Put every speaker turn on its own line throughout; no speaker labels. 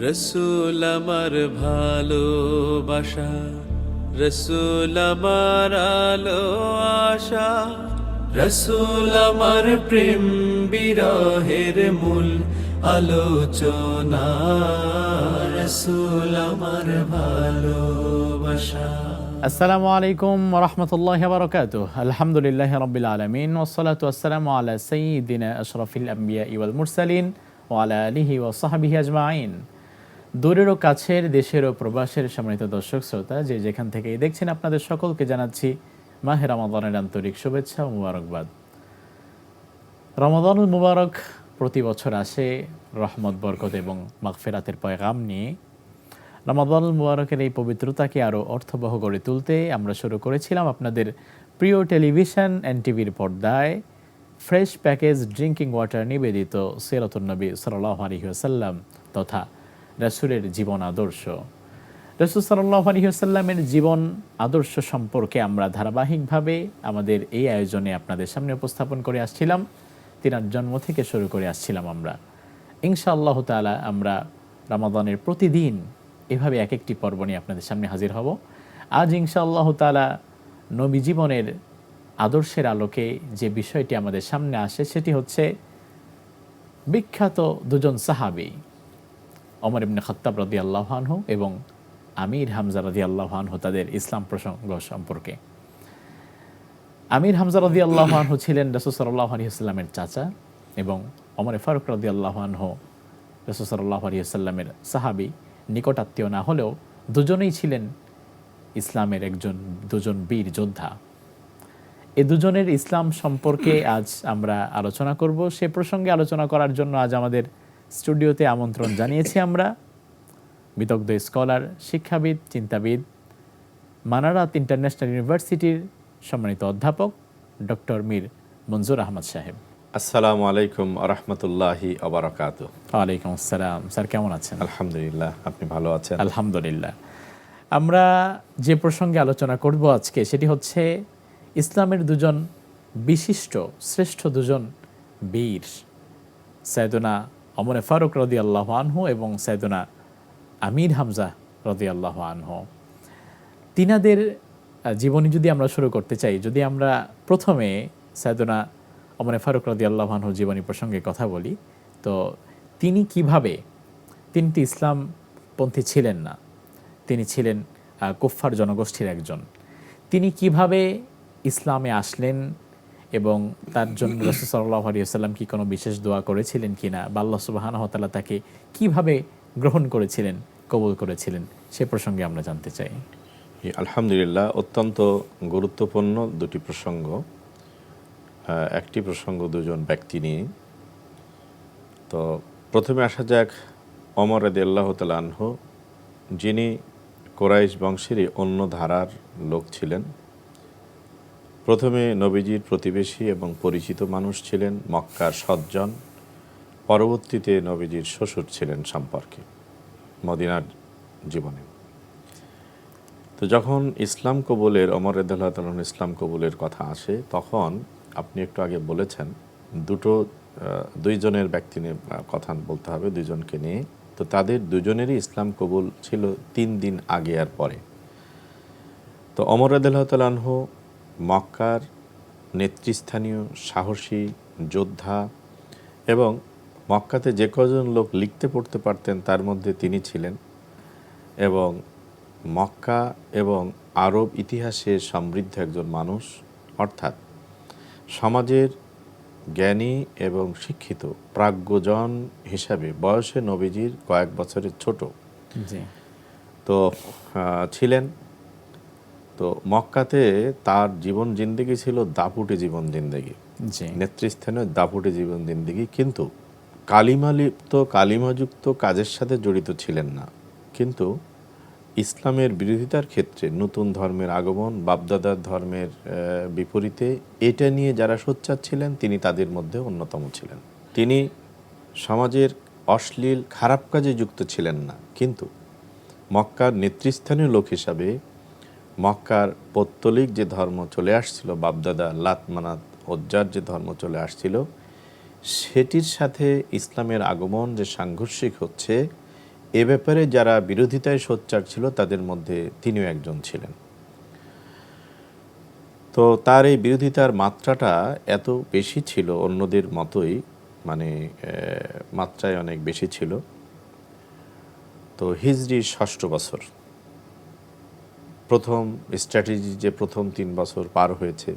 রসুল আমার ভালোবাসা, রসুল আমার আলো আশা, রসুল আমার প্রেম বিরহের মূল আলোচনা, রসুল আমার ভালোবাসা।
আসসালামু আলাইকুম রহমতুল্লাহ বারকাতুহ। আলহামদুলিল্লাহ রব্বিল আলমিন ওসসালাতু ওয়াসসালামু আলা সাইয়্যিদিনা আশরাফিল আম্বিয়া ওয়াল মুরসালিন ওয়া আলা আলিহি ওয়া সাহবিহি আজমাইন। দূরের ও কাছের, দেশের ও প্রবাসের সম্মানিত দর্শক শ্রোতা, যে যেখান থেকে দেখছেন, আপনাদের সকলকে জানাচ্ছি মাহে রমাদানের আন্তরিক শুভেচ্ছা ও মুবারকবাদ। রমাদানুল মুবারক প্রতি বছর আসে রহমত, বরকত এবং মাগফিরাতের পয়গাম নিয়ে। রমাদানুল মুবারকের এই পবিত্রতাকে আরও অর্থবহ করে তুলতে আমরা শুরু করেছিলাম আপনাদের প্রিয় টেলিভিশন এনটিভির পর্দায় ফ্রেশ প্যাকেজ ড্রিঙ্কিং ওয়াটার নিবেদিত সিরাতুন নবী সাল্লাল্লাহু আলাইহি ওয়াসাল্লাম তথা রাসূলের জীবন আদর্শ। রাসূল সাল্লাল্লাহু আলাইহি ওয়াসাল্লামের জীবন আদর্শ সম্পর্কে আমরা ধারাবাহিকভাবে আমাদের এই আয়োজনে আপনাদের সামনে উপস্থাপন করে আসছিলাম। তিনার জন্ম থেকে শুরু করে আসছিলাম আমরা। ইনশাআল্লাহ তাআলা আমরা রমাদানের প্রতিদিন এভাবে এক একটি পর্ব নিয়ে আপনাদের সামনে হাজির হব। আজ ইনশাআল্লাহ তাআলা নবী জীবনের আদর্শের আলোকে যে বিষয়টি আমাদের সামনে আসে সেটি হচ্ছে বিখ্যাত দুজন সাহাবী, ওমর ইবনে খাত্তাব রাদিয়াল্লাহু আনহু এবং আমির হামজা রাদিয়াল্লাহু আনহু, তাদের ইসলাম প্রসঙ্গ সম্পর্কে। আমির হামজা রাদিয়াল্লাহু আনহু ছিলেন রাসূল সাল্লাল্লাহু আলাইহি ওয়াসাল্লামের চাচা এবং ওমর ফারুক রাদিয়াল্লাহু আনহু রাসূল সাল্লাল্লাহু আলাইহি ওয়াসাল্লামের সাহাবী, নিকট আত্মীয় না হলেও দুজনেই ছিলেন ইসলামের দুজন বীর যোদ্ধা। এ দুজনের ইসলাম সম্পর্কে আজ আমরা আলোচনা করব। সে প্রসঙ্গে আলোচনা করার জন্য আজ আমাদের স্টুডিওতে আমন্ত্রণ জানিয়েছি আমরা বিদগ্ধ স্কলার, শিক্ষাবিদ, চিন্তাবিদ, মানারাত ইন্টারন্যাশনাল ইউনিভার্সিটির সম্মানিত অধ্যাপক ডক্টর মীর মনজুর আহমদ সাহেব।
আসসালামু আলাইকুম আরহামতুল্লাহি আবরাকাতুহ।
ওয়ালাইকুম আসসালাম। স্যার কেমন আছেন?
আলহামদুলিল্লাহ, আপনি ভালো আছেন?
আলহামদুলিল্লাহ। আমরা যে প্রসঙ্গে আলোচনা করব আজকে সেটি হচ্ছে ইসলামের দুজন বিশিষ্ট শ্রেষ্ঠ দুজন বীর, সাইয়েদনা ওমর ফারুক রাদিয়াল্লাহু আনহু এবং সাইয়েদনা আমির হামজা রাদিয়াল্লাহু আনহু। তিনাদের জীবনী যদি আমরা শুরু করতে চাই, যদি আমরা প্রথমে সাইয়েদনা ওমর ফারুক রাদিয়াল্লাহু আনহু জীবনী প্রসঙ্গে কথা বলি, তো তিনি তো ইসলামপন্থী ছিলেন না, তিনি ছিলেন কুফফার জনগোষ্ঠীর একজন। তিনি কিভাবে ইসলামে আসলেন এবং তার জন্য রাসূল সাল্লাল্লাহু আলাইহি ওয়াসাল্লাম কি কোনো বিশেষ দোয়া করেছিলেন কিনা, বা আল্লাহ সুবহানাহু ওয়া তাআলা তাকে কিভাবে গ্রহণ করেছিলেন, কবুল করেছিলেন, সে প্রসঙ্গে আমরা জানতে চাই।
আলহামদুলিল্লাহ, অত্যন্ত গুরুত্বপূর্ণ দুটি প্রসঙ্গ। একটি প্রসঙ্গ দুজন ব্যক্তি নিয়ে। তো প্রথমে আসা যাক ওমর রাদিয়াল্লাহু তাআলা আনহু, যিনি কুরাইশ বংশেরই অন্য ধারার লোক ছিলেন। প্রথমে নবীজির প্রতিবেশী এবং পরিচিত মানুষ ছিলেন, মক্কার সজ্জন। পরবর্তীতে নবীজির শ্বশুর ছিলেন সম্পর্কে মদিনার জীবনে। তো যখন ইসলাম কবুলের, ওমর রাদিয়াল্লাহু তাআলা আনহু ইসলাম কবুলের কথা আসে, তখন আপনি একটু আগে বলেছেন দুইজনের ব্যক্তি নিয়ে কথা বলতে হবে, দুইজনকে নিয়ে। তো তাদের দুজনেরই ইসলাম কবুল ছিল 3 দিন আগে আর পরে। তো ওমর রাদিয়াল্লাহু তাআলা আনহু মক্কার নেতৃস্থানীয় সাহসী যোদ্ধা এবং মক্কাতে যে কজন লোক লিখতে পড়তে পারতেন তার মধ্যে তিনি ছিলেন, এবং মক্কা এবং আরব ইতিহাসে সমৃদ্ধ একজন মানুষ, অর্থাৎ সমাজের জ্ঞানী এবং শিক্ষিত প্রাজ্ঞজন হিসাবে বয়সে নবীজির কয়েক বছরের ছোট তো ছিলেন। তো মক্কাতে তার জীবন জিন্দেগি ছিল দাপুটে জীবন জিন্দেগি, নেতৃস্থানীয় দাপুটে জীবন জিন্দেগি, কিন্তু কালিমালিপ্ত কালিমাযুক্ত কাজের সাথে জড়িত ছিলেন না। কিন্তু ইসলামের বিরোধিতার ক্ষেত্রে, নতুন ধর্মের আগমন, বাপদাদার ধর্মের বিপরীতে, এটা নিয়ে যারা সোচ্চার ছিলেন তিনি তাদের মধ্যে অন্যতম ছিলেন। তিনি সমাজের অশ্লীল খারাপ কাজে যুক্ত ছিলেন না, কিন্তু মক্কার নেতৃস্থানীয় লোক হিসাবে মক্কার পৌত্তলিক যে ধর্ম চলে আসছিল, বাপদাদা লাত মানাত উজ্জার যে ধর্ম চলে আসছিল, সেটির সাথে ইসলামের আগমন যে সাংঘর্ষিক হচ্ছে, এ ব্যাপারে যারা বিরোধিতায় সোচ্চার ছিল তাদের মধ্যে তিনিও একজন ছিলেন। তো তার এই বিরোধিতার মাত্রাটা এত বেশি ছিল, অন্যদের মতোই মানে মাত্রায় অনেক বেশি ছিল। তো হিজরি ৬ষ্ঠ বছর, প্রথম স্ট্র্যাটেজি যে প্রথম ৩ বছর পার হয়েছে,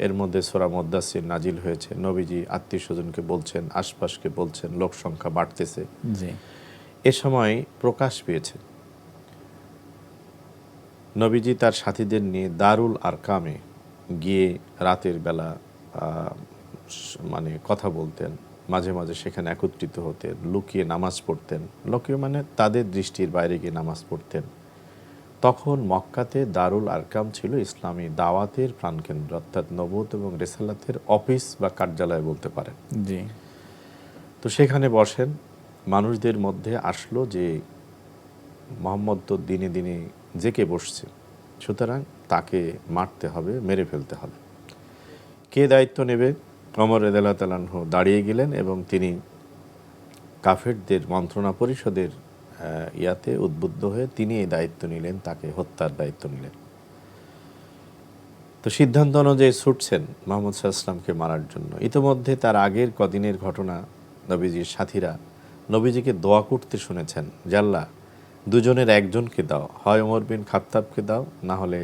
এর মধ্যে সূরা মুদ্দাসসির নাজিল হয়েছে। নবীজি আত্মীয় স্বজনকে বলছেন, আশপাশকে বলছেন, লোক সংখ্যা বাড়তেছে।
জি
এ সময় প্রকাশ পেয়েছে নবীজি তার সাথীদের নিয়ে দারুল আরকামে গিয়ে রাতের বেলা মানে কথা বলতেন, মাঝে মাঝে সেখানে একত্রিত হতেন, লুকিয়ে নামাজ পড়তেন। লুকিয়ে মানে তাদের দৃষ্টির বাইরে গিয়ে নামাজ পড়তেন। তখন মক্কাতে দারুল আরকাম ছিল ইসলামী দাওয়াতের প্রাণকেন্দ্র, অর্থাৎ নবুয়ত এবং রিসালাতের অফিস বা কার্যালয় বলতে পারেন।
জি
তো সেখানে বসেন, মানুষদের মধ্যে আসলো যে মোহাম্মদ তো দিনে দিনে জেকে বসছে, সুতরাং তাকে মারতে হবে, মেরে ফেলতে হবে। কে দায়িত্ব নেবে? ওমর রাদিয়াল্লাহু তাআলা আনহু দাঁড়িয়ে গেলেন এবং তিনি কাফেরদের মন্ত্রণা পরিষদের ইয়াতে উদ্বুদ্ধ হয়ে তিনি এই দায়িত্ব নিলেন, তাকে হত্যার দায়িত্ব নিলেন। তো সিদ্ধান্ত অনুযায়ী ছুটছেন মুহাম্মদ সাল্লাল্লাহু আলাইহি ওয়াসাল্লামকে মারার জন্য। ইতোমধ্যে তার আগের কদিনের ঘটনা, নবীজির সাথীরা নবীজিকে দোয়া করতে শুনেছেন, জাল্লা দুজনের একজনকে দাও, হয় ওমর বিন খাত্তাবকে দাও, না হলে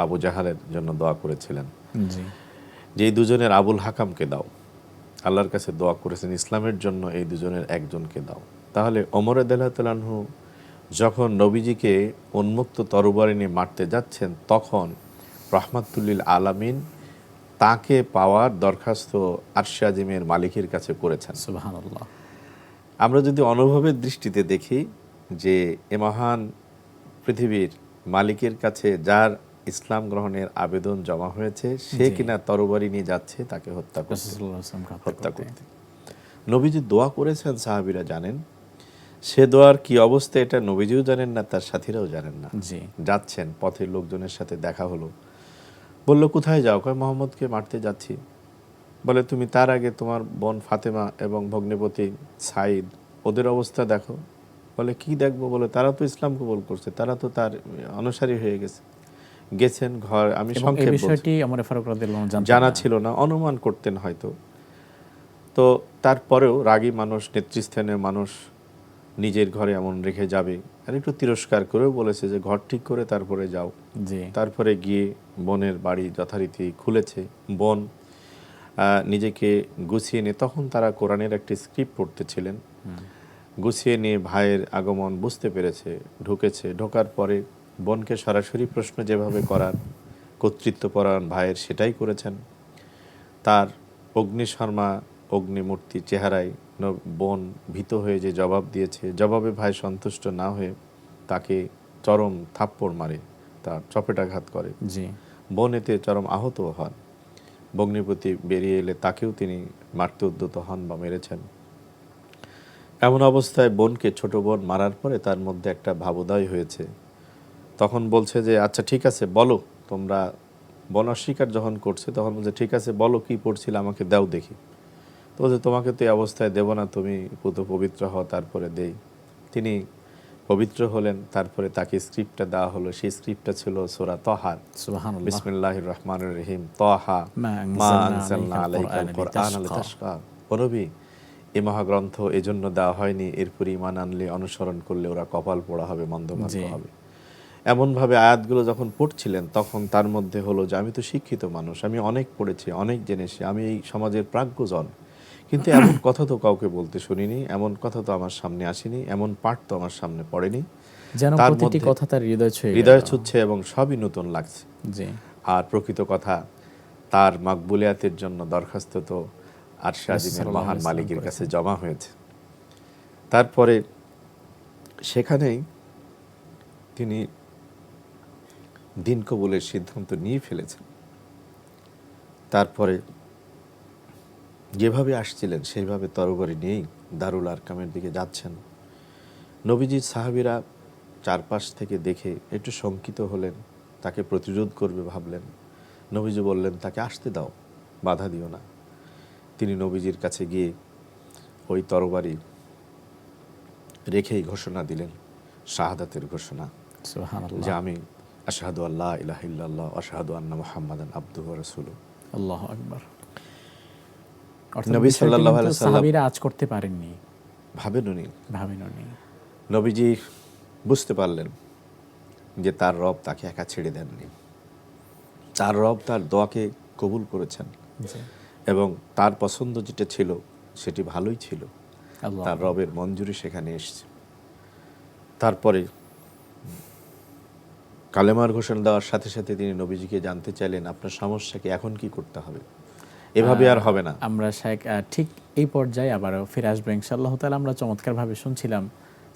আবু জাহালের জন্য দোয়া করেছিলেন
জি
যে এই দুজনের আবুল হাকামকে দাও। আল্লাহর কাছে দোয়া করেছেন ইসলামের জন্য এই দুজনের একজনকে দাও। তাহলে ওমর রাদিয়াল্লাহু তাআলা আনহু যখন নবীজিকে উন্মুক্ত তরবারি নিয়ে মারতে যাচ্ছেন, তখন রাহমাতুল্লিল আলামিন তাকে পাওয়ার দরখাস্ত আরশে আজিমের মালিকের কাছে করেছেন।
সুবহানাল্লাহ।
আমরা যদি অনুভবের দৃষ্টিতে দেখি যে এ মহান পৃথিবীর মালিকের কাছে যার ইসলাম গ্রহণের আবেদন জমা হয়েছে, সে কিনা তরবারি নিয়ে যাচ্ছে তাকে হত্যা করতে। নবীজি দোয়া করেছেন, সাহাবীরা জানেন। সে দোয়ার কি অবস্থা এটা নবীজিও জানেন না, তার সাথীরাও জানেন না। যাচ্ছেন, পথের লোকজনের সাথে দেখা হলো। বলল, কোথায় যাও? কয়, মোহাম্মদকে মারতে যাচ্ছি। বলে, তুমি তার আগে তোমার বোন ফাতেমা এবং ভগ্নিপতি সাইদ, ওদের অবস্থা দেখো। বলে, কি দেখবো? বলে, তারা তো ইসলাম কবুল করছে, তারা তো তার অনুসারী হয়ে গেছেন ঘর। আমি সংক্ষেপ বলছি, জানা ছিল না, অনুমান করতেন হয়তো। তো তারপরেও রাগী মানুষ, নেতৃস্থানীয় মানুষ নিজের ঘরে এমন রেখে যাবে? আর একটু তিরস্কার করেও বলেছে যে ঘর ঠিক করে তারপরে যাও। তারপরে গিয়ে বোনের বাড়ি যথারীতি খুলেছে। বোন নিজেকে গুছিয়ে নিয়ে, তখন তারা কোরআনের একটি স্ক্রিপ্ট পড়তেছিলেন, গুছিয়ে নিয়ে ভাইয়ের আগমন বুঝতে পেরেছে, ঢুকেছে। ঢোকার পরে বোনকে সরাসরি প্রশ্ন যেভাবে করার, কর্তৃত্বপরায়ণ ভাইয়ের, সেটাই করেছেন। তার অগ্নিশর্মা অগ্নিমূর্তি চেহারায় বোন ভীত হয়ে যে জবাব দিয়েছে, জবাবে ভাই সন্তুষ্ট না হয়ে তাকে চরম থাপ্পড় মারে, তার চপেটাঘাত করে। বোন এতে চরম আহত হন। ভগ্নিপতি বেরিয়ে এলে তাকেও তিনি মারতে উদ্যত হন বা মেরেছেন। এমন অবস্থায় বোনকে, ছোট বোন মারার পরে তার মধ্যে একটা ভাবোদয় হয়েছে। তখন বলছে যে আচ্ছা ঠিক আছে বলো তোমরা। বোন অস্বীকার যখন করছে তখন বলছে, ঠিক আছে বলো কি পড়ছিলে, আমাকে দাও দেখি। তো বলছে, তোমাকে তো এই অবস্থায় দেব না, তুমি পবিত্র হও তারপরে দেই। তিনি পবিত্র হলেন, তারপরে তাকে স্ক্রিপ্টটা দেওয়া হলো। সেই স্ক্রিপ্টটা ছিল সূরা তাহা, বিসমিল্লাহির রহমানির রহিম, তাহা মা আনজালনা আলাইকাল কুরআন লিতাশকা। ও নবী, এই মহাগ্রন্থ এজন্য দেওয়া হয়নি এরপর ঈমান আনলে, অনুসরণ করলে ওরা কপাল পোড়া হবে, মন্দভাগ্য হবে। এমনভাবে আয়াতগুলো যখন পড়ছিলেন, তখন তার মধ্যে হলো যে আমি তো শিক্ষিত মানুষ, আমি অনেক পড়েছি, অনেক জেনেছি, আমি এই সমাজের প্রাজ্ঞজন, কিন্তু এমন কথা তো কাউকে বলতে শুনিনি, এমন কথা তো আমার সামনে আসেনি, এমন পাঠ তো আমার সামনে পড়েনি। তার মধ্যে হৃদয় ছুঁচ্ছে এবং সবই নতুন লাগছে। আর প্রকৃত কথা, তার মাকবুলিয়াতের জন্য দরখাস্ত তো আরশে আজিমের মহান মালিকের কাছে জমা হয়েছে। তারপরে সেখানেই তিনি দিন কবুলের সিদ্ধান্ত নিয়ে ফেলেছেন। তারপরে যেভাবে আসছিলেন সেইভাবে তরবারি নিয়েই দারুল আরকামের দিকে যাচ্ছেন। নবীজির সাহাবীরা চারপাশ থেকে দেখে একটু শঙ্কিত হলেন, তাকে প্রতিরোধ করবে ভাবলেন। নবীজি বললেন, তাকে আসতে দাও, বাধা দিও না। তিনি নবীজির কাছে গিয়ে ওই তরবারি রেখেই ঘোষণা দিলেন শাহাদাতের ঘোষণা,
সুবহানাল্লাহ।
যে আমি আশহাদু আল্লা ইলাহা ইল্লাল্লাহ ওয়া আশহাদু আন্না মুহাম্মাদান আবদুহু ওয়া রাসূলুহু।
আল্লাহু আকবার। অর্থাৎ
নবী
বিষয়টি
সাল্লাল্লাহু
কিন্তু
আলাইহি সাল্লাম
সাহাবীরা আজ করতে পারেননি,
ভাবেননি।
ভাবেননি।
নবীজি বুঝতে পারলেন যে তার রব তাকে একা ছেড়ে দেননি, তার রব তার দোয়াকে কবুল করেছেন
জি।
এবং তার পছন্দ যেটা ছিল সেটি ভালোই ছিল,
আল্লাহ
তার রবের মঞ্জুরি সেখানে এসেছে। তারপরে কালেমার ঘোষণা দেওয়ার সাথে সাথে তিনি নবীজিকে জানতে চাইলেন, আপনার সমস্যা কি, এখন কি করতে হবে, এভাবে আর হবে না।
আমরা শায়েখ ঠিক এই পর্যায়ে আবারও ফিরে আসবো ইনশাআল্লাহ তাআলা। আমরা চমৎকারভাবে শুনছিলাম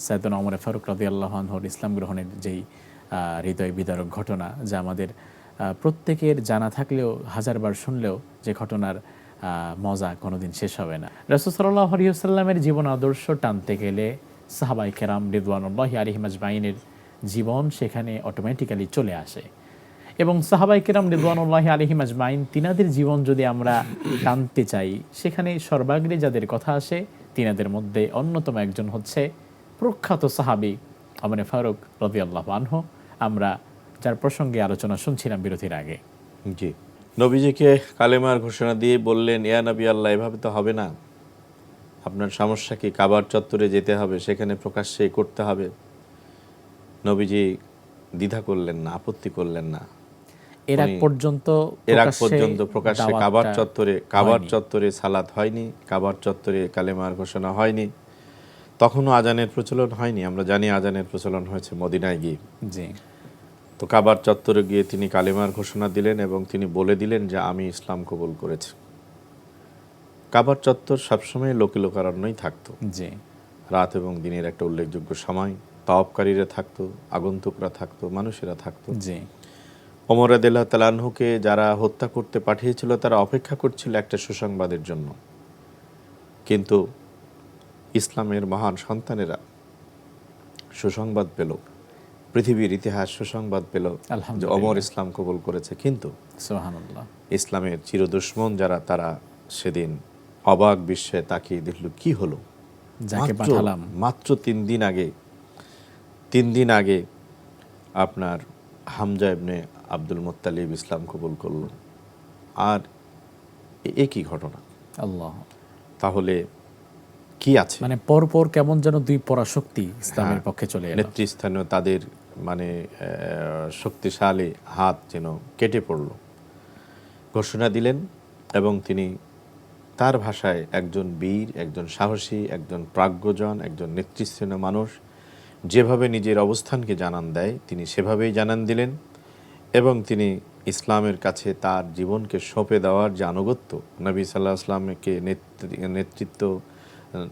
সাইয়েদনা ওমর ফারুক রাদিয়াল্লাহু আনহুর ইসলাম গ্রহণের যেই হৃদয় বিদারক ঘটনা, যা আমাদের প্রত্যেকের জানা থাকলেও হাজারবার শুনলেও যে ঘটনার মজা কোনোদিন শেষ হবে না। রাসূল সাল্লাল্লাহু আলাইহি ওয়াসাল্লামের জীবন আদর্শ টানতে গেলে সাহাবায়ে কেরাম রিদওয়ানুল্লাহি আলাইহিম আজমাইনের জীবন সেখানে অটোমেটিক্যালি চলে আসে এবং সাহাবায়ে কেরাম রিদওয়ানুল্লাহি আলাইহিম আজমাইন তিনাদের জীবন যদি আমরা টানতে চাই, সেখানে সর্বাগ্রে যাদের কথা আসে তিনাদের মধ্যে অন্যতম একজন হচ্ছে প্রখ্যাত সাহাবী ওমর ফারুক রাদিয়াল্লাহু আনহু, আমরা যার প্রসঙ্গে আলোচনা শুনছিলাম বিরতির আগে।
জি, নবীজিকে কালেমার ঘোষণা দিয়ে বললেন, ইয়া নবী আল্লাহ, এভাবে তো হবে না, আপনার সমস্যা কি, কাবার চত্বরে যেতে হবে, সেখানে প্রকাশ্যে করতে হবে। নবীজি দ্বিধা করলেন না, আপত্তি করলেন না।
এর আগ পর্যন্ত
প্রকাশ্যে কাবার চত্বরে সালাত হয়নি, কাবার চত্বরে কালেমার ঘোষণা হয়নি, তখনও আজানের প্রচলন হয়নি। আমরা জানি আজানের প্রচলন হয়েছে মদিনায় গিয়ে।
জি।
তো কাবার চত্বরে গিয়ে তিনি কালেমার ঘোষণা দিলেন এবং তিনি বলে দিলেন যে আমি ইসলাম কবুল করেছি। কাবার চত্বর সবসময় লোকে লোকারণ্যই থাকতো।
জি।
রাত এবং দিনের একটা উল্লেখযোগ্য সময়, তাওয়াফকারীরা থাকতো, আগন্তুকরা থাকতো, মানুষেরা থাকতো।
জি।
ওমর রাদিয়াল্লাহু তাআলা আনহুকে যারা হত্যা করতে পাঠিয়েছিল তারা অপেক্ষা করছিল একটা সুসংবাদের জন্য, কিন্তু ইসলামের মহান সন্তানেরা সুসংবাদ পেল, পৃথিবীর ইতিহাস সুসংবাদ পেল যে ওমর ইসলাম কবুল করেছে। কিন্তু
সুবহানাল্লাহ,
ইসলামের চিরদুশমন যারা, তারা সেদিন অবাক বিস্ময়ে তাকিয়ে দেখল, কি হলো,
যাকে পাঠালাম
মাত্র 3 দিন আগে আপনার হামজা ইবনে আব্দুল মুত্তালিব ইসলাম কবুল করল, আর এ কি ঘটনা?
আল্লাহ,
তাহলে কি আছে?
মানে পরপর কেমন যেন দুই পরাশক্তি ইসলামের পক্ষে চলে এলো।
নেতৃস্থানীয় তাদের মানে শক্তিশালী হাত যেন কেটে পড়ল। ঘোষণা দিলেন এবং তিনি তার ভাষায় একজন বীর, একজন সাহসী, একজন প্রাজ্ঞজন, একজন নেতৃস্থানীয় মানুষ যেভাবে নিজের অবস্থানকে জানান দেয় তিনি সেভাবেই জানান দিলেন এবং তিনি ইসলামের কাছে তার জীবনকে সঁপে দেওয়ার যে আনুগত্য, নবী সাল্লাল্লাহু আলাইহি ওয়াসাল্লামকে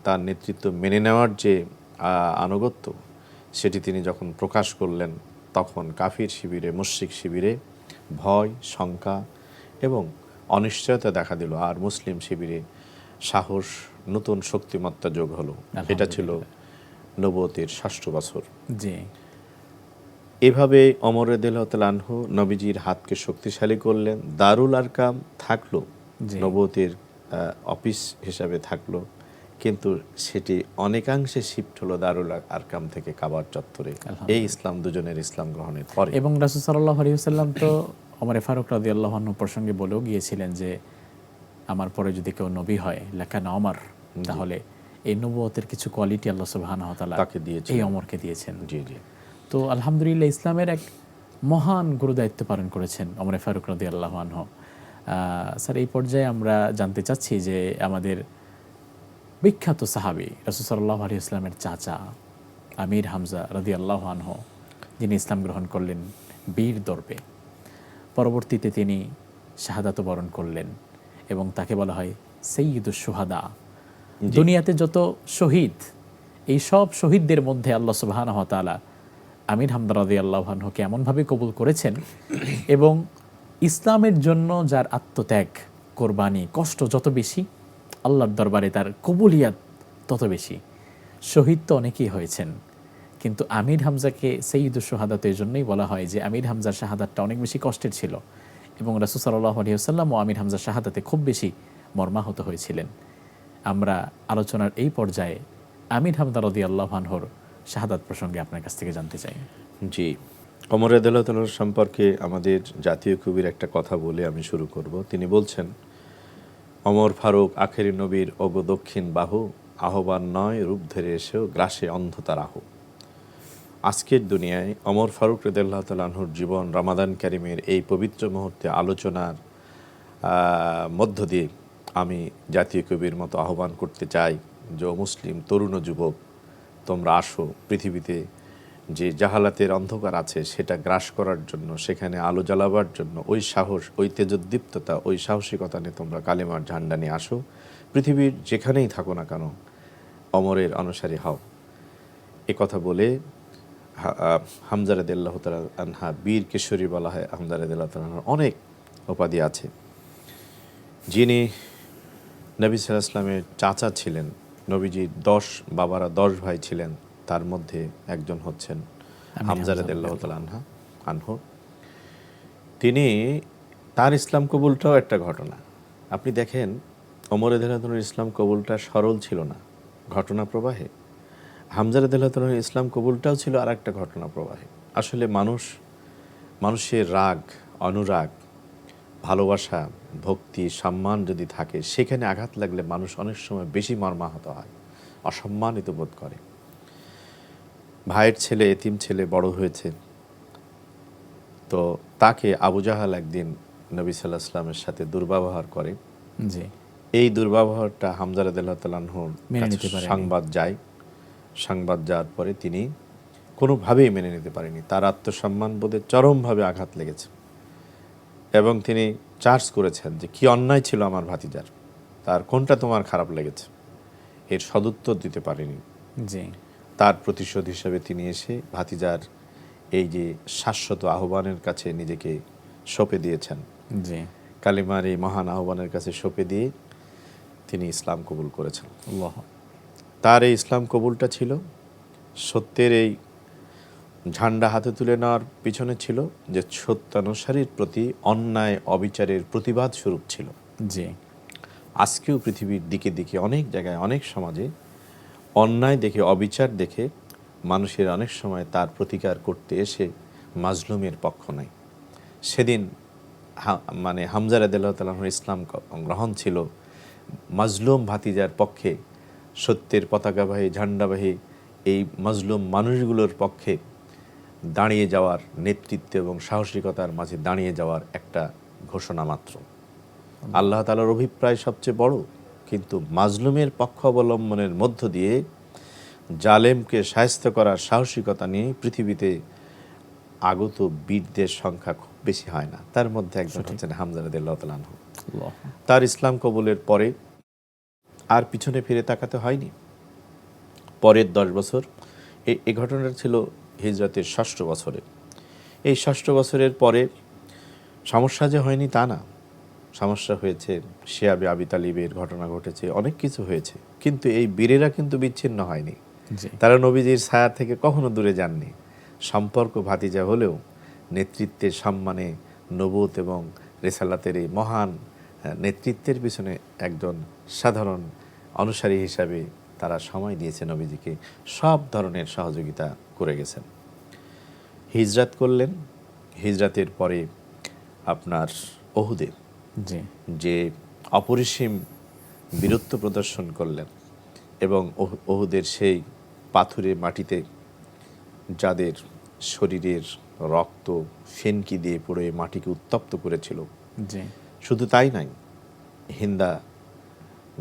তার নেতৃত্ব মেনে নেওয়ার যে আনুগত্য, সেটি তিনি যখন প্রকাশ করলেন, তখন কাফির শিবিরে, মুশরিক শিবিরে ভয়, শঙ্কা এবং অনিশ্চয়তা দেখা দিল, আর মুসলিম শিবিরে সাহস, নতুন শক্তিমত্তা যোগ হলো। এটা ছিল নবুয়তের 6ষ্ঠ বছর।
জি।
এভাবে ওমর রাদিয়াল্লাহু তাআলা আনহু নবীজির হাতকে শক্তিশালী করলেন। দারুল আরকাম থাকলো, নবুয়তের অফিস হিসাবে থাকলো, কিন্তু সেটি অনেকাংশে শিফট হলো দারুল আরকাম থেকে কাবার চত্বরে, এই ইসলাম দুজনের ইসলাম গ্রহণের পরে।
এবং রাসূল সাল্লাল্লাহু আলাইহি ওয়াসাল্লাম তো ওমর ফারুক রাদিয়াল্লাহু আনহু প্রসঙ্গে বলেও গিয়েছিলেন যে আমার পরে যদি কেউ নবী হয় লাকানা ওমর, তাহলে এই নবুয়তের কিছু কোয়ালিটি আল্লাহ সুবহানাহু ওয়া তাআলা
তাকে দিয়েছেন,
এই ওমরকে দিয়েছেন।
জি জি।
তো আলহামদুলিল্লাহ, ইসলামের এক মহান গুরুদায়িত্ব পালন করেছেন ওমর ফারুক রাদিয়াল্লাহু আনহু। স্যার, এই পর্যায়ে আমরা জানতে চাচ্ছি যে আমাদের বিখ্যাত সাহাবী রাসূল সাল্লাল্লাহু আলাইহি ওয়াসাল্লামের চাচা আমির হামজা রাদিয়াল্লাহু আনহু, যিনি ইসলাম গ্রহণ করলেন বীর দর্পে, পরবর্তীতে তিনি শাহাদাত বরণ করলেন এবং তাকে বলা হয় সাইয়্যিদুশ শুহাদা। দুনিয়াতে যত শহীদ, এই সব শহীদদের মধ্যে আল্লাহ সুবহানাহু ওয়া তাআলা আমির হামজা রাদিয়াল্লাহু আনহুকে এমনভাবে কবুল করেছেন এবং ইসলামের জন্য যার আত্মত্যাগ, কোরবানি, কষ্ট যত বেশি, আল্লাহর দরবারে তার কবুলিয়াত তত বেশি। শহীদ তো অনেকেই হয়েছেন, কিন্তু আমির হামজাকে সাইয়্যিদুশ শুহাদা তো এই জন্যই বলা হয় যে আমির হামজার শাহাদাতটা অনেক বেশি কষ্টের ছিল এবং রাসূল সাল্লাল্লাহু আলাইহি ওয়াসাল্লাম ও আমির হামজার শাহাদাতে খুব বেশি মর্মাহত হয়েছিলেন। আমরা আলোচনার এই পর্যায়ে আমির হামজা রাদিয়াল্লাহু আনহুর শাহাদাত প্রসঙ্গে আপনার কাছ থেকে জানতে চাই।
জি, ওমর রাদিয়াল্লাহু তাআলা সম্পর্কে আমাদের জাতীয় কবির একটা কথা বলে আমি শুরু করব। তিনি বলছেন, অমর ফারুক আখেরি নবীর অবদক্ষিণ বাহু, আহ্বান নয় রূপ ধরে এসেও গ্রাসে অন্ধতা রাহু। আজকের দুনিয়ায় অমর ফারুক রাদিয়াল্লাহু তাআলা আনহুর জীবন রমাদান কারিমের এই পবিত্র মুহূর্তে আলোচনার মধ্য দিয়ে আমি জাতীয় কবির মতো আহ্বান করতে চাই যে মুসলিম তরুণ ও যুবক, তোমরা আসো, পৃথিবীতে যে জাহালাতের অন্ধকার আছে সেটা গ্রাস করার জন্য, সেখানে আলো জ্বালাবার জন্য ওই সাহস, ওই তেজোদ্দীপ্ততা, ওই সাহসিকতা নিয়ে তোমরা কালেমার ঝান্ডা নিয়ে আসো। পৃথিবীর যেখানেই থাকো না কেন অমরের অনুসারী হও। এ কথা বলে হামজা রাদিয়াল্লাহু তাআলা আনহা বীর কিশোরী বলা হয়। হামজা রাদিয়াল্লাহু তাআলা আনহার অনেক উপাধি আছে। যিনি নবী সাল্লাল্লাহু আলাইহি ওয়াসাল্লামের চাচা ছিলেন, নবীজির 10 বাবারা 10 ভাই ছিলেন, তার মধ্যে একজন হচ্ছেন হামজা রাদিয়াল্লাহু তাআলা আনহু। তিনি, তার ইসলাম কবুলটাও একটা ঘটনা। আপনি দেখেন ওমর রাদিয়াল্লাহু তাআলার ইসলাম কবুলটা সরল ছিল না ঘটনা প্রবাহে, হামজা রাদিয়াল্লাহু তাআলার ইসলাম কবুলটাও ছিল আর একটা ঘটনা প্রবাহে। আসলে মানুষের রাগ, অনুরাগ, ভালোবাসা, ভক্তি, সম্মান যদি থাকে, সেখানে আঘাত লাগলে মানুষ অনেক সময় বেশি মর্মাহত হয়, অসম্মানিত বোধ করে। ভাইয়ের ছেলে, এতিম ছেলে বড় হয়েছে, তো তাকে আবু জাহাল একদিন নবী সাল্লাল্লাহু আলাইহি ওয়াসাল্লামের সাথে দুর্ব্যবহার করে।
জি,
এই দুর্ব্যবহারটা হামজা রাদিয়াল্লাহু তাআলা আনহুর
মেনে
কাছে
নিতে পারেনি।
সংবাদ যাওয়ার পরে তিনি কোনোভাবেই মেনে নিতে পারেনি। তার আত্মসম্মান বোধে চরমভাবে আঘাত লেগেছে এবং তিনি চার্জ করেছেন যে কি অন্যায় ছিল আমার ভাতিজার, তার কোনটা তোমার খারাপ লেগেছে। এর সদুত্তর দিতে পারেনি।
জি,
তার প্রতিশোধ হিসেবে তিনি এসে ভাতিজার এই যে শাশ্বত আহ্বানের কাছে নিজেকে সঁপে দিয়েছেন।
জি,
কালিমার এই মহান আহ্বানের কাছে সঁপে দিয়ে তিনি ইসলাম কবুল করেছেন।
আল্লাহ।
তার এই ইসলাম কবুলটা ছিল সত্যের এই ঝান্ডা হাতে তুলে নেওয়ার পিছনে ছিল যে সত্যানুসারীর প্রতি অন্যায় অবিচারের প্রতিবাদ স্বরূপ ছিল।
জি,
আজকেও পৃথিবীর দিকে দিকে অনেক জায়গায়, অনেক সমাজে অন্যায় দেখে, অবিচার দেখে মানুষের অনেক সময় তার প্রতিকার করতে এসে মাজলুমের পক্ষ নেয়। সেদিন হামজা রাদিয়াল্লাহু তাআলা আনহুর ইসলাম গ্রহণ ছিল মাজলুম ভাতিজার পক্ষে, সত্যের পতাকাবাহী, ঝান্ডাবাহী এই মাজলুম মানুষগুলোর পক্ষে দাঁড়িয়ে যাওয়ার, নেতৃত্ব এবং সাহসিকতার মাঝে দাঁড়িয়ে যাওয়ার একটা ঘোষণা মাত্র। আল্লাহ তাআলার অভিপ্রায় সবচেয়ে বড়, কিন্তু মাজলুমের পক্ষ অবলম্বনের মধ্য দিয়ে জালেমকে শায়েস্তা করার সাহসিকতা নিয়ে পৃথিবীতে আগত বীরদের সংখ্যা খুব বেশি হয় না। তার মধ্যে একজন হচ্ছেন হামজা রাদিয়াল্লাহু তাআলা আনহু। তার ইসলাম কবুলের পরে আর পিছনে ফিরে তাকাতে হয়নি। পরের 10 বছর, এই ঘটনাটা ছিল হিজরতের 6ষ্ঠ বছরে। এই 6ষ্ঠ বছরের পরে সমস্যা যে হয়নি তা না, সমস্যা হয়েছে, শিয়াবে আবি তালিবের ঘটনা ঘটেছে, অনেক কিছু হয়েছে, কিন্তু এই বীরেরা কিন্তু বিচ্ছিন্ন হয়নি। তারা নবীজির ছায়া থেকে কখনো দূরে যাননি। সম্পর্ক ভাতিজা হলেও নেতৃত্বের সম্মানে, নবুয়ত এবং রিসালাতের এই মহান নেতৃত্বের পিছনে একজন সাধারণ অনুসারী হিসাবে তারা সময় দিয়েছে নবীজিকে, সব ধরনের সহযোগিতা করে গেছেন। হিজরাত করলেন। হিজরাতের পরে আপনার ওহুদে যে অপরিসীম বীরত্ব প্রদর্শন করলেন এবং ওহুদের সেই পাথুরে মাটিতে যাদের শরীরের রক্ত ফেনকি দিয়ে পুরো এই মাটিকে উত্তপ্ত করেছিল, শুধু তাই নাই, হিন্দা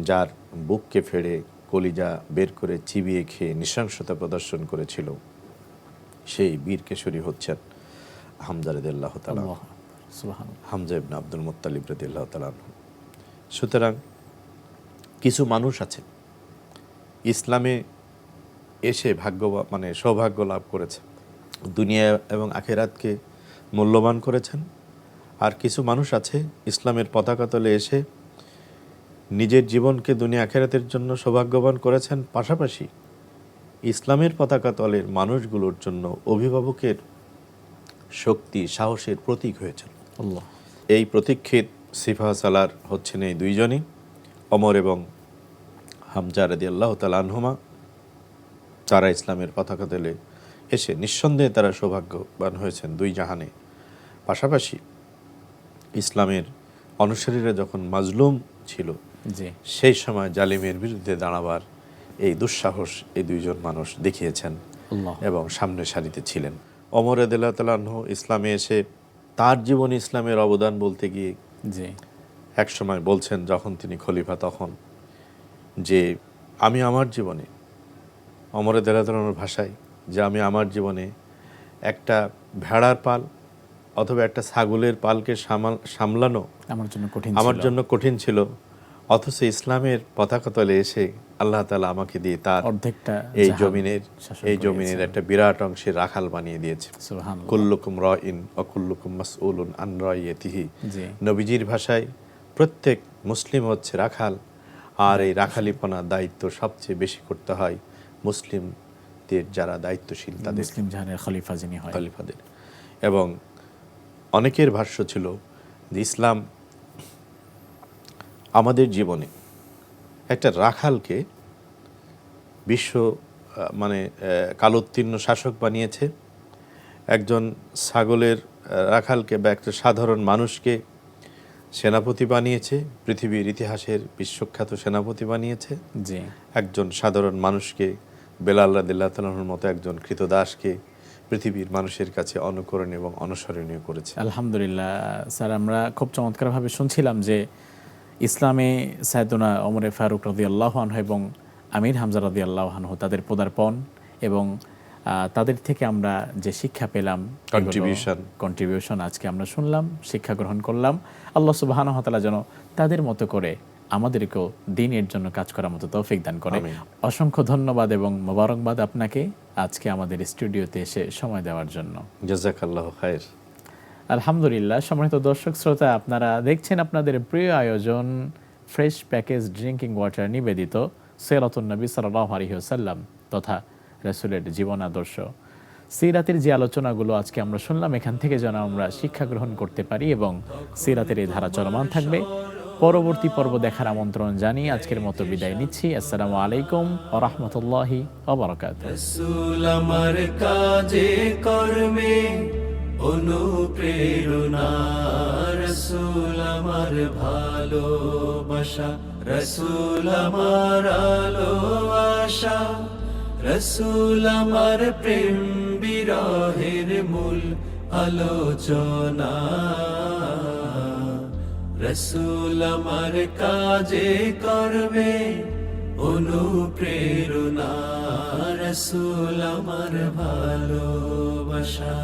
যার বুককে ফেড়ে কলিজা বের করে চিবিয়ে খেয়ে নৃশংসতা প্রদর্শন করেছিল, সেই বীর কেশরী হচ্ছেন হামজা রাদিয়াল্লাহু তাআলা, হামজা ইবনে আব্দুল মুত্তালিব রাদিয়াল্লাহু তাআলা। সুতরাং কিছু মানুষ আছে ইসলামে এসে সৌভাগ্য লাভ করেছে, দুনিয়া এবং আখিরাতকে মূল্যবান করেছেন। আর কিছু মানুষ আছে ইসলামের পতাকা তলে এসে নিজের জীবনকে দুনিয়া আখিরাতের জন্য সৌভাগ্যবান করেছেন, পাশাপাশি ইসলামের পতাকা তলের মানুষগুলোর জন্য অভিভাবকের শক্তি, সাহসের প্রতীক হয়েছেন। এই প্রতীক্ষিত সিফা সালার হচ্ছেন এই দুইজনই, ওমর এবং হামজা রাদিয়াল্লাহু তাআলা আনহুমা। তারা ইসলামের পতাকা তলে এসে নিঃসন্দেহে তারা সৌভাগ্যবান হয়েছেন দুই জাহানে। পাশাপাশি ইসলামের অনুসারীরা যখন মাজলুম ছিল,
জি,
সেই সময় জালিমের বিরুদ্ধে দাঁড়াবার এই দুঃসাহস এই দুইজন মানুষ দেখিয়েছেন
আল্লাহ।
এবং সামনের সারিতে ছিলেন। ওমর রাদিয়াল্লাহু তাআলা আনহু ইসলামে এসে তার জীবনে ইসলামের অবদান বলতে গিয়ে
জি,
এক সময় বলছেন, যখন তিনি খলিফা, তখন যে আমি আমার জীবনে, ওমর রাদিয়াল্লাহু তাআলা আনহুর ভাষায়, যে আমি আমার জীবনে একটা ভেড়ার পাল অথবা একটা ছাগলের পালকে সামলানো
আমার জন্য কঠিন
ছিল, অথচ ইসলামের পতাকা তলে এসে আল্লাহ তাআলা আমাকে দিয়ে তার
অর্ধেকটা
এই
জাহান
জমিনের
শাসন
এই
করিয়েছেন।
জমিনের একটা বিরাট অংশের রাখাল বানিয়ে দিয়েছে।
সুবহানাল্লাহ।
কুল্লুকুম রাইন ওয়া কুল্লুকুম মাসউলুন আন রাইয়াতিহি।
জি,
নবীজির ভাষায় প্রত্যেক মুসলিম হচ্ছে রাখাল, আর এই রাখালিপনা দায়িত্ব সবচেয়ে বেশি করতে হয় মুসলিমদের যারা দায়িত্বশীল তাদের,
মুসলিম জাহানের খলিফা যিনি হয়।
খলিফাদের। এবং অনেকের ভাষ্য ছিল যে ইসলাম আমাদের জীবনে একটা রাখালকে বিশ্ব কালোত্তীর্ণ শাসক বানিয়েছে, একজন ছাগলের রাখালকে বা একটা সাধারণ মানুষকে সেনাপতি বানিয়েছে, পৃথিবীর ইতিহাসের বিশ্বখ্যাত সেনাপতি বানিয়েছে।
জি,
একজন সাধারণ মানুষকে, বেলাল রাদিয়াল্লাহু তাআলার মতো একজন কৃতদাসকে পৃথিবীর মানুষের কাছে অনুকরণ এবং অনুসরণীয় করেছে।
আলহামদুলিল্লাহ স্যার, আমরা খুব চমৎকারভাবে শুনছিলাম যে ইসলামে সাইয়েদনা ওমর ফারুক রাদিয়াল্লাহু আনহু এবং আমির হামজা রাদিয়াল্লাহু আনহু তাদের পদার্পণ এবং তাদের থেকে আমরা যে শিক্ষা পেলাম, কন্ট্রিবিউশন আজকে আমরা শুনলাম, শিক্ষা গ্রহণ করলাম। আল্লাহ সুবহানাহু ওয়া তাআলা যেন তাদের মতো করে আমাদেরকেও দ্বীনের জন্য কাজ করার মতো তৌফিক দান করে।
আমিন।
অসংখ্য ধন্যবাদ এবং মোবারকবাদ আপনাকে আজকে আমাদের স্টুডিওতে এসে সময় দেওয়ার জন্য।
জাযাকাল্লাহু খায়র।
আলহামদুলিল্লাহ। সম্মানিত দর্শক শ্রোতা, আপনারা দেখছেন আপনাদের প্রিয় আয়োজন ফ্রেশ প্যাকেজ ড্রিঙ্কিং ওয়াটার নিবেদিত সিরাতুন নবী সাল্লাল্লাহু আলাইহি ওয়াসাল্লাম তথা রাসূলের জীবন আদর্শ সিরাতের যে আলোচনাগুলো আজকে আমরা শুনলাম, এখান থেকে যেন আমরা শিক্ষা গ্রহণ করতে পারি এবং সিরাতের এই ধারা চলমান থাকবে। পরবর্তী পর্ব দেখার আমন্ত্রণ জানিয়ে আজকের মতো বিদায় নিচ্ছি। আসসালামু আলাইকুম ওয়া রাহমাতুল্লাহি ওয়া বারাকাতুহু।
রাসূল আমার কাজে কর্মে অনুপ্রেরণা, রাসূল আমার ভালোবাসা, রাসূল আমার আলো আশা, রাসূল আমার প্রেম বিরহের মূল আলোচনা, রাসূল আমার কাজে কর্মে অনুপ্রেরণা, রাসূল আমার ভালোবাসা।